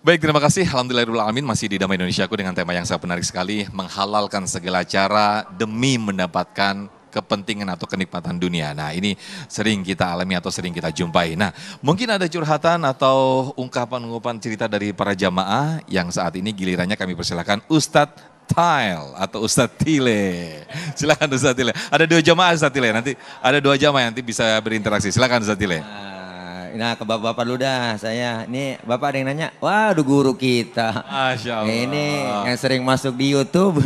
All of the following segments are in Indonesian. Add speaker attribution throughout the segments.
Speaker 1: Baik, terima kasih. Alhamdulillahirrahmanirrahim masih di Damai Indonesiaku dengan tema yang sangat menarik sekali. Menghalalkan segala cara demi mendapatkan kepentingan atau kenikmatan dunia. Nah ini sering kita alami atau sering kita jumpai. Nah mungkin ada curhatan atau ungkapan-ungkapan cerita dari para jamaah yang saat ini gilirannya kami persilakan Ustadz Tile atau Ustadz Tile. Silakan Ustadz Tile. Ada 2 jamaah Ustadz Tile, nanti ada 2 jamaah yang nanti bisa berinteraksi. Silakan Ustadz Tile.
Speaker 2: Nah ke bapak-bapak dulu dah saya. Ini bapak ada yang nanya, waduh guru kita.
Speaker 1: Masya Allah.
Speaker 2: Ini yang sering masuk di YouTube.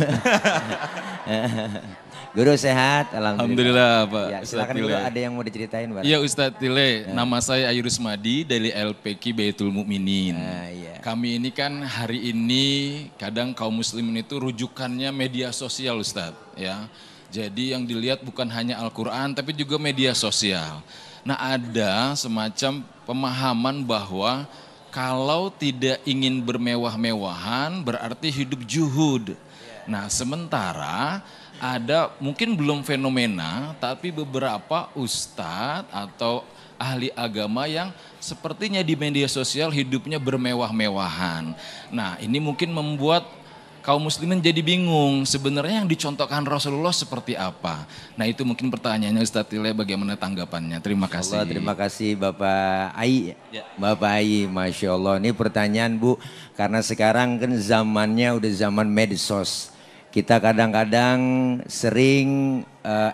Speaker 2: Guru sehat,
Speaker 3: Alhamdulillah Pak.
Speaker 2: Ya, silakan dulu ada yang mau diceritain Pak.
Speaker 3: Iya Ustadz Tile, nama saya Ayu Rusmadi dari LPQ Baitul Mukminin.
Speaker 2: Iya.
Speaker 3: Kami ini kan hari ini kadang kaum muslimin itu rujukannya media sosial Ustadz ya. Jadi yang dilihat bukan hanya Al-Quran tapi juga media sosial. Nah ada semacam pemahaman bahwa kalau tidak ingin bermewah-mewahan berarti hidup juhud. Nah sementara ada mungkin belum fenomena tapi beberapa ustadz atau ahli agama yang sepertinya di media sosial hidupnya bermewah-mewahan. Nah ini mungkin membuat kaum muslimin jadi bingung sebenarnya yang dicontohkan Rasulullah seperti apa. Nah itu mungkin pertanyaannya Ustadz Tile, bagaimana tanggapannya? Terima kasih.
Speaker 2: Terima kasih Bapak Ai. Ya. Bapak Ai, Masya Allah. Ini pertanyaan Bu, karena sekarang kan zamannya udah zaman medsos. Kita kadang-kadang sering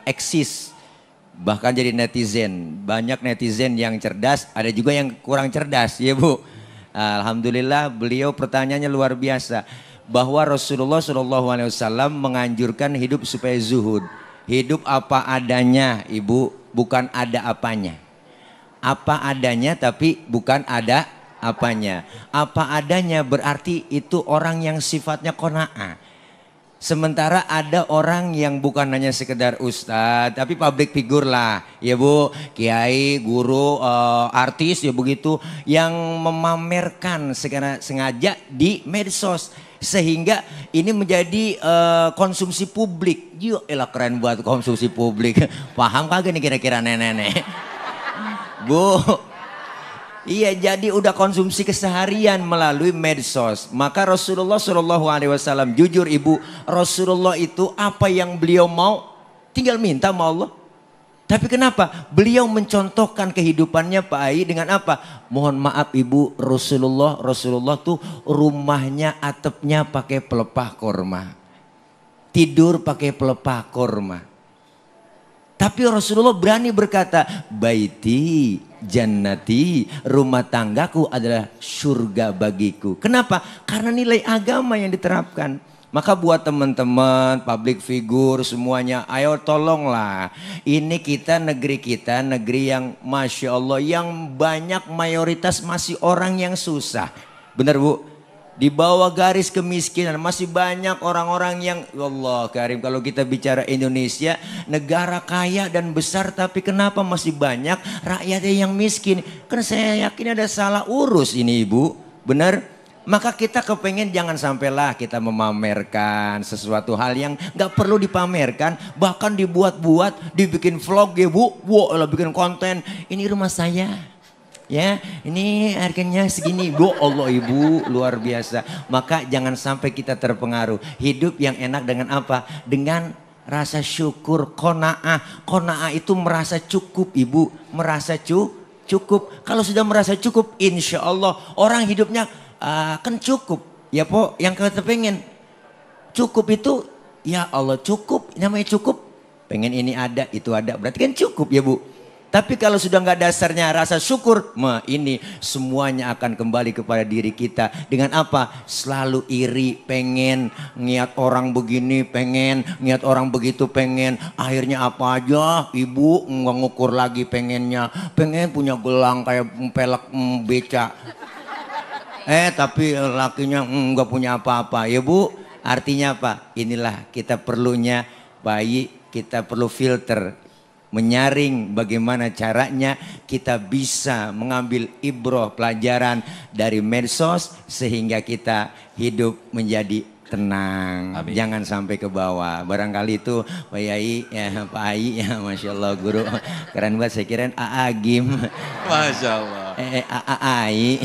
Speaker 2: eksis, bahkan jadi netizen. Banyak netizen yang cerdas, ada juga yang kurang cerdas ya Bu. Alhamdulillah beliau pertanyaannya luar biasa. Bahwa Rasulullah SAW menganjurkan hidup supaya zuhud. Hidup apa adanya Ibu, bukan ada apanya. Apa adanya tapi bukan ada apanya. Apa adanya berarti itu orang yang sifatnya qanaah. Sementara ada orang yang bukan hanya sekedar ustadz, tapi public figure lah, ya Bu, kiai, guru, artis ya begitu, yang memamerkan sengaja di medsos. Sehingga ini menjadi konsumsi publik. Yuk, elah keren buat konsumsi publik. Paham kagak nih kira-kira nenek-nenek? Bu, iya jadi udah konsumsi keseharian melalui medsos. Maka Rasulullah SAW jujur Ibu, Rasulullah itu apa yang beliau mau tinggal minta sama Allah. Tapi kenapa? Beliau mencontohkan kehidupannya Pak Ai dengan apa? Mohon maaf Ibu, Rasulullah tuh rumahnya atapnya pakai pelepah korma. Tidur pakai pelepah korma. Tapi Rasulullah berani berkata, baiti, jannati, rumah tanggaku adalah surga bagiku. Kenapa? Karena nilai agama yang diterapkan. Maka buat teman-teman, public figure semuanya, ayo tolonglah. Ini negeri yang Masya Allah, yang banyak mayoritas masih orang yang susah. Benar Bu? Di bawah garis kemiskinan masih banyak orang-orang yang ya Allah Karim, kalau kita bicara Indonesia negara kaya dan besar tapi kenapa masih banyak rakyatnya yang miskin? Karena saya yakin ada salah urus ini Ibu, benar? Maka kita kepengen jangan sampailah kita memamerkan sesuatu hal yang gak perlu dipamerkan, bahkan dibuat-buat, dibikin vlog ya Bu, bikin konten, ini rumah saya. Ya, ini harganya segini. Bu, Allah Ibu, luar biasa. Maka jangan sampai kita terpengaruh. Hidup yang enak dengan apa? Dengan rasa syukur, qanaah. Qanaah itu merasa cukup Ibu, merasa cukup. Kalau sudah merasa cukup, insya Allah orang hidupnya akan cukup. Ya Po, yang kita pengen cukup itu, ya Allah cukup. Namanya cukup, pengen ini ada, itu ada. Berarti kan cukup ya Bu. Tapi kalau sudah nggak dasarnya rasa syukur, ini semuanya akan kembali kepada diri kita. Dengan apa? Selalu iri, pengen, niat orang begini, pengen, niat orang begitu, pengen. Akhirnya apa aja, Ibu nggak ngukur lagi pengennya. Pengen punya gelang kayak pelek beca. Tapi lakinya nggak punya apa-apa. Ya Bu, artinya apa? Inilah kita perlunya bayi, kita perlu filter. Menyaring bagaimana caranya kita bisa mengambil ibroh pelajaran dari medsos sehingga kita hidup menjadi tenang. Amin. Jangan sampai ke bawah. Barangkali itu Pak Yai, ya Pak Ai, ya Masya Allah guru keren banget. Saya kirain Aagim.
Speaker 1: Masya Allah.
Speaker 2: Ai.